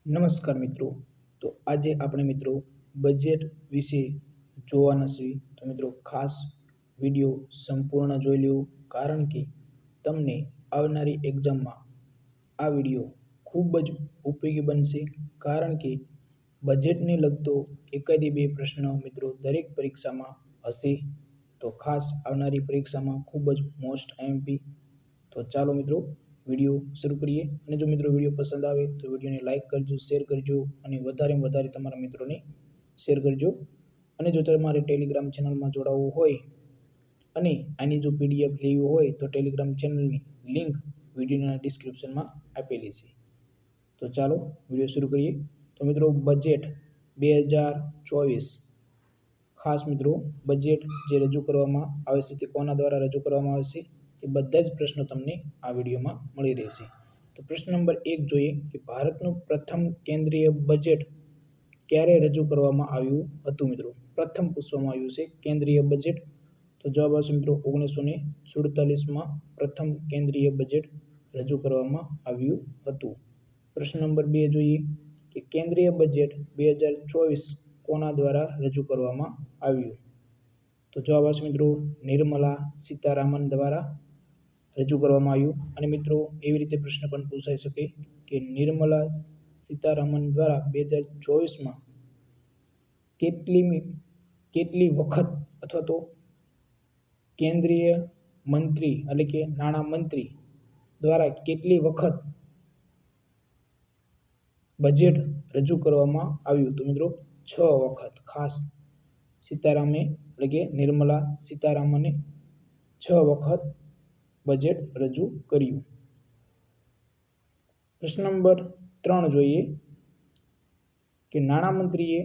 નમસ્કાર મિત્રો. તો આજે આપણે મિત્રો બજેટ વિશે જોવાના છીએ. તો મિત્રો ખાસ વિડીયો સંપૂર્ણ જોઈ લેવું, કારણ કે તમને આવનારી એક્ઝામમાં આ વિડીયો ખૂબ જ ઉપયોગી બનશે. કારણ કે બજેટને લગતો એકાદી બે પ્રશ્ન મિત્રો દરેક પરીક્ષામાં હશે. તો ખાસ આવનારી પરીક્ષામાં ખૂબ જ મોસ્ટ આઈએમપી. તો ચાલો મિત્રો વિડીયો શરૂ કરીએ. અને જો મિત્રો વિડીયો પસંદ આવે તો વિડીયોને લાઇક કરજો, શેર કરજો અને વધારેમાં વધારે તમારા મિત્રોને શેર કરજો. અને જો તમારે ટેલિગ્રામ ચેનલમાં જોડાવવું હોય અને આની જો પીડીએફ લેવી હોય તો ટેલિગ્રામ ચેનલની લિંક વિડીયોના ડિસ્ક્રિપ્શનમાં આપેલી છે. તો ચાલો વિડીયો શરૂ કરીએ. તો મિત્રો બજેટ 2024 ખાસ મિત્રો બજેટ જે રજૂ કરવામાં આવે છે તે કોના દ્વારા રજૂ કરવામાં આવે છે તે બધા જ પ્રશ્નો તમને આ વિડીયોમાં મળી રહેશે. તો પ્રશ્ન નંબર 1 જોઈએ કે ભારતનું પ્રથમ કેન્દ્રીય બજેટ ક્યારે રજૂ કરવામાં આવ્યું હતું. મિત્રો પ્રથમ પૂછવામાં આવ્યું છે કેન્દ્રીય બજેટ. તો જવાબ આવશે મિત્રો 1947માં પ્રથમ કેન્દ્રીય બજેટ રજૂ કરવામાં આવ્યું હતું. પ્રશ્ન નંબર 2 જોઈએ કે કેન્દ્રીય બજેટ 2024 કોના દ્વારા રજૂ કરવામાં આવ્યું. તો જવાબ આવશે મિત્રો નિર્મલા સીતારામન દ્વારા રજૂ કરવામાં આવ્યું. અને મિત્રો એવી રીતે પ્રશ્ન પણ પૂછાઈ શકે કે નિર્મલા સીતારામન દ્વારા 2024માં કેટલી વખત અથવા તો કેન્દ્રીય મંત્રી એટલે કે નાણાં મંત્રી દ્વારા કેટલી વખત બજેટ રજૂ કરવામાં આવ્યું. તો મિત્રો 6 વખત. ખાસ સીતારામે એટલે કે નિર્મલા સીતારામને 6 વખત બજેટ રજૂ કર્યું. પ્રશ્ન નંબર 3 જોઈએ કે નાણામંત્રીએ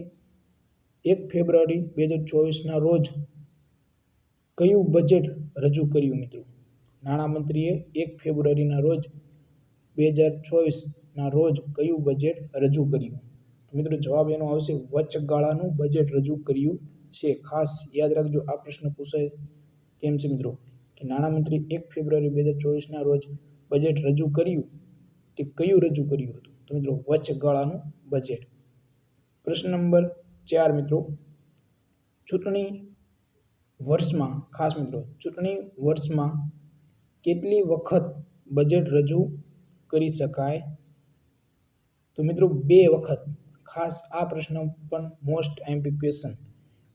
1 ફેબ્રુઆરી 2024ના રોજ કયું બજેટ રજૂ કર્યું. મિત્રો નાણામંત્રીએ 1 ફેબ્રુઆરીના રોજ 2024ના રોજ કયું બજેટ રજૂ કર્યું. મિત્રો જવાબ એનો આવશે વચગાળાનું બજેટ રજૂ કર્યું છે. ખાસ યાદ રાખજો, આ પ્રશ્ન પૂછાય તેમ છે મિત્રો કે નાણામંત્રી 1 ફેબ્રુઆરી 2024ના રોજ બજેટ રજૂ કર્યું તે કયું રજૂ કર્યું હતું. તો મિત્રો વચગાળાનું બજેટ. પ્રશ્ન નંબર 4 મિત્રો ચૂંટણી વર્ષમાં ખાસ મિત્રો ચૂંટણી વર્ષમાં કેટલી વખત બજેટ રજૂ કરી શકાય. તો મિત્રો 2 વખત. ખાસ આ પ્રશ્ન પણ મોસ્ટ આઈએમપી ક્વેશ્ચન.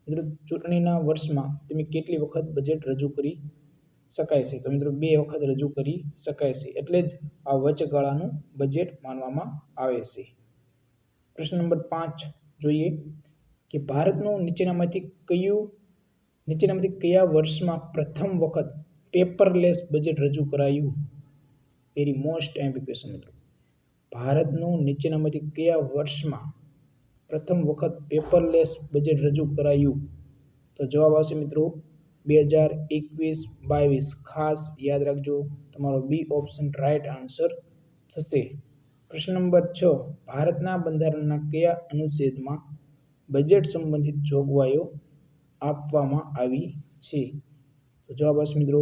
મિત્રો ચૂંટણીના વર્ષમાં તમે કેટલી વખત બજેટ રજૂ કરી શકાય છે. તો મિત્રો 2 વખત રજૂ કરી શકાય છે, એટલે જ આ વચગાળાનું બજેટ માનવામાં આવે છે. પ્રશ્ન નંબર 5 જોઈએ કે ભારતનું નીચેનામાંથી કયા વર્ષમાં પ્રથમ વખત પેપરલેસ બજેટ રજૂ કરાયું. વેરી મોસ્ટ આઈએમપી ક્વેશ્ચન મિત્રો. ભારતનું નીચેનામાંથી કયા વર્ષમાં પ્રથમ વખત પેપરલેસ બજેટ રજૂ કરાયું. તો જવાબ આવશે મિત્રો 2021-22. ખાસ યાદ રાખજો, તમારો બી ઓપ્શન રાઈટ આન્સર થશે. પ્રશ્ન નંબર 6 ભારતના બંધારણના કયા અનુચ્છેદમાં બજેટ સંબંધિત જોગવાઈઓ આપવામાં આવી છે. તો જવાબ આવશે મિત્રો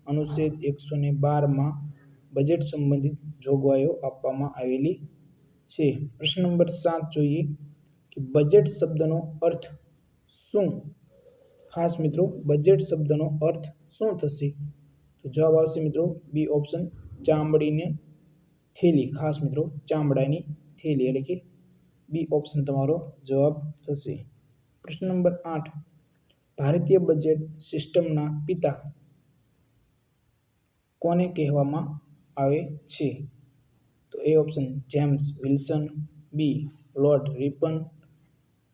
અનુચ્છેદ 112માં બજેટ સંબંધિત જોગવાઈઓ આપવામાં આવેલી છે. પ્રશ્ન નંબર 7 જોઈએ કે બજેટ શબ્દનો અર્થ શું. ખાસ મિત્રો બજેટ શબ્દનો અર્થ શું થશે. તો જવાબ આવશે મિત્રો બી ઓપ્શન ચામડીની થેલી. ખાસ મિત્રો ચામડાની થેલી એટલે કે બી ઓપ્શન તમારો જવાબ થશે. પ્રશ્ન નંબર 8 ભારતીય બજેટ સિસ્ટમના પિતા કોને કહેવામાં આવે છે. તો એ ઓપ્શન જેમ્સ વિલ્સન, બી lord Ripon,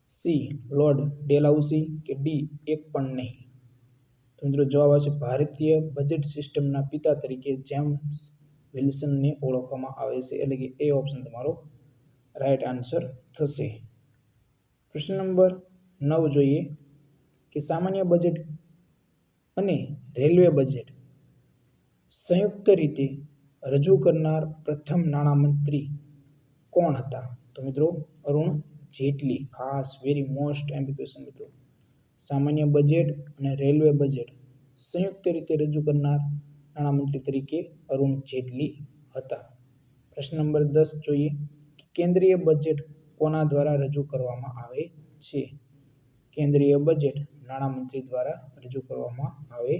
C lord Dalhousie કે ડી એક પણ નહીં. તો મિત્રો જવાબ આવશે ભારતીય બજેટ સિસ્ટમના પિતા તરીકે જેમ્સ વિલ્સનને ઓળખવામાં આવે છે, એટલે કે એ ઓપ્શન તમારો રાઈટ આન્સર થશે. પ્રશ્ન નંબર 9 જોઈએ કે સામાન્ય બજેટ અને રેલવે બજેટ સંયુક્ત રીતે રજૂ કરનાર પ્રથમ નાણામંત્રી કોણ હતા. તો મિત્રો અરુણ જેટલી. ખાસ વેરી મોસ્ટ આઈએમપી ક્વેશ્ચન મિત્રો. સામાન્ય બજેટ અને રેલવે બજેટ સંયુક્ત રીતે રજૂ કરનાર નાણામંત્રી તરીકે અરુણ જેટલી હતા. પ્રશ્ન નંબર 10 જોઈએ કેન્દ્રીય બજેટ કોના દ્વારા રજૂ કરવામાં આવે છે? કેન્દ્રીય બજેટ નાણામંત્રી દ્વારા રજૂ કરવામાં આવે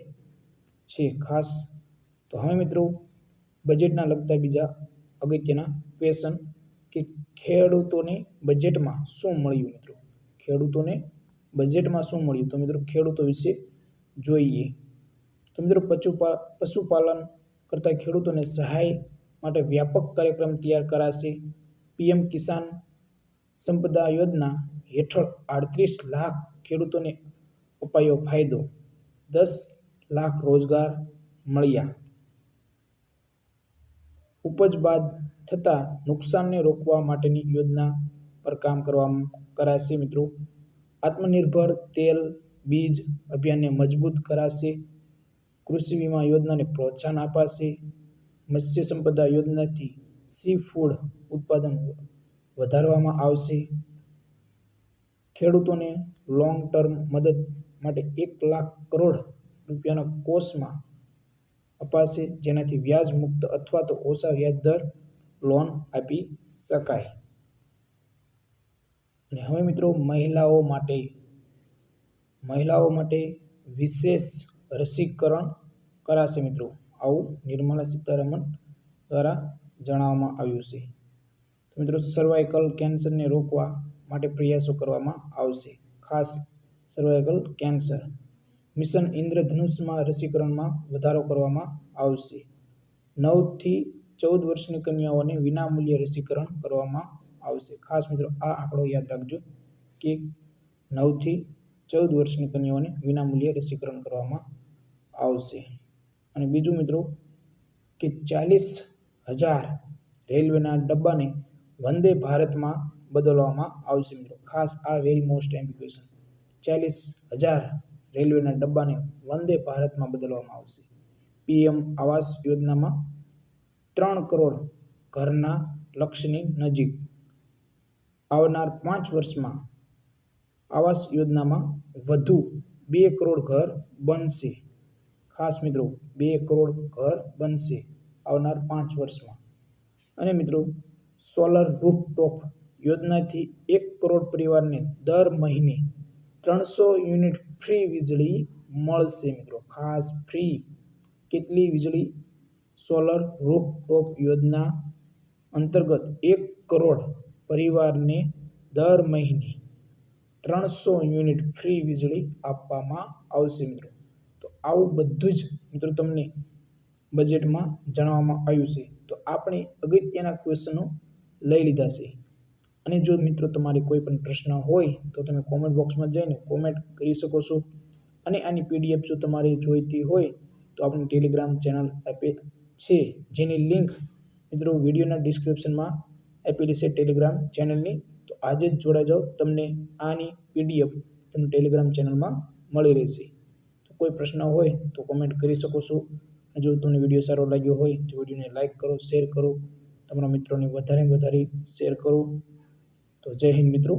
છે. ખાસ તો હવે મિત્રો બજેટના લગતા બીજા અગત્યના ક્વેશ્ચન કે ખેડૂતોને બજેટમાં શું મળ્યું? મિત્રો ખેડૂતોને બજેટમાં શું મળ્યું? તો મિત્રો ખેડૂતો વિશે જોઈએ તો મિત્રો પશુપાલન કરતા ખેડૂતોને સહાય માટે વ્યાપક કાર્યક્રમ તૈયાર કરાશે. પીએમ કિસાન સંપદા યોજના હેઠળ 38 લાખ ખેડૂતોને અપાયો ફાયદો. 10 લાખ રોજગાર મળ્યા. ઉપજ બાદ થતા નુકસાનને રોકવા માટેની યોજના પર કામ કરાશે. મિત્રો આત્મનિર્ભર તેલ બીજ અભિયાનને મજબૂત કરાશે. કૃષિ વીમા યોજનાને પ્રોત્સાહન અપાશે. મત્સ્ય સંપદા યોજનાથી સી ફૂડ ઉત્પાદન વધારવામાં આવશે. ખેડૂતોને લોંગ ટર્મ મદદ માટે 1 લાખ કરોડ રૂપિયાના કોષમાં અપાશે, જેનાથી વ્યાજ મુક્ત અથવા તો ઓછા વ્યાજ દર લોન આપી શકાય. અને હવે મિત્રો મહિલાઓ માટે વિશેષ રસીકરણ કરાશે. મિત્રો આવું નિર્મલા સીતારામન દ્વારા જણાવવામાં આવ્યું છે. તો મિત્રો સર્વાઇકલ કેન્સરને રોકવા માટે પ્રયાસો કરવામાં આવશે. ખાસ સર્વાઇકલ કેન્સર મિશન ઇન્દ્રધનુષમાં રસીકરણમાં વધારો કરવામાં આવશે. 9 થી 14 વર્ષની કન્યાઓને વિનામૂલ્યે રસીકરણ કરવામાં આવશે. ખાસ મિત્રો આ આંકડો યાદ રાખજો કે 9 થી 14 વર્ષની કન્યાઓને વિનામૂલ્યે રસીકરણ કરવામાં આવશે. અને બીજું મિત્રો કે 40,000 રેલવેના ડબ્બાને વંદે ભારતમાં બદલવામાં આવશે. મિત્રો ખાસ આ વેરી મોસ્ટ એમ્બિક્વેશન 40,000 રેલવેના ડબ્બાને વંદે ભારતમાં બદલવામાં આવશે. પીએમ આવાસ યોજનામાં 3 કરોડ ઘરના લક્ષ્યની નજીક. આવનાર 5 વર્ષમાં આવાસ યોજનામાં વધુ 2 કરોડ ઘર બનશે. ખાસ મિત્રો 2 કરોડ ઘર બનશે આવનાર 5 વર્ષમાં. અને મિત્રો સોલર રૂફટોપ યોજનાથી 1 કરોડ પરિવારને દર મહિને 300 યુનિટ ફ્રી વીજળી મળશે. મિત્રો ખાસ ફ્રી કેટલી વીજળી? સોલર રૂફટોપ યોજના અંતર્ગત 1 કરોડ પરિવારને દર મહિને 300 યુનિટ ફ્રી વીજળી આપવામાં આવશે. મિત્રો તો આવું બધું જ મિત્રો તમને બજેટમાં જણાવવામાં આવ્યું છે. તો આપણે અગત્યના ક્વેશ્ચનો લઈ લીધા છે. અને જો મિત્રો તમારે કોઈ પણ પ્રશ્ન હોય તો તમે કોમેન્ટ બોક્સમાં જઈને કોમેન્ટ કરી શકો છો. અને આની પીડીએફ જો તમારે જોઈતી હોય તો આપણી ટેલિગ્રામ ચેનલ આપે છે, જેની લિંક મિત્રો વિડીયોના ડિસ્ક્રિપ્શનમાં આપેલી છે ટેલિગ્રામ ચેનલની. તો આજે જ જોડાઈ જાઓ, તમને આની પીડીએફ તમને ટેલિગ્રામ ચેનલમાં મળી રહેશે. તો કોઈ પ્રશ્ન હોય તો કોમેન્ટ કરી શકો છો. જો તમને વિડીયો સારો લાગ્યો હોય તો વિડીયોને લાઇક કરો, શેર કરો, તમારા મિત્રોને વધારે શેર કરો. તો જય હિન્દ મિત્રો.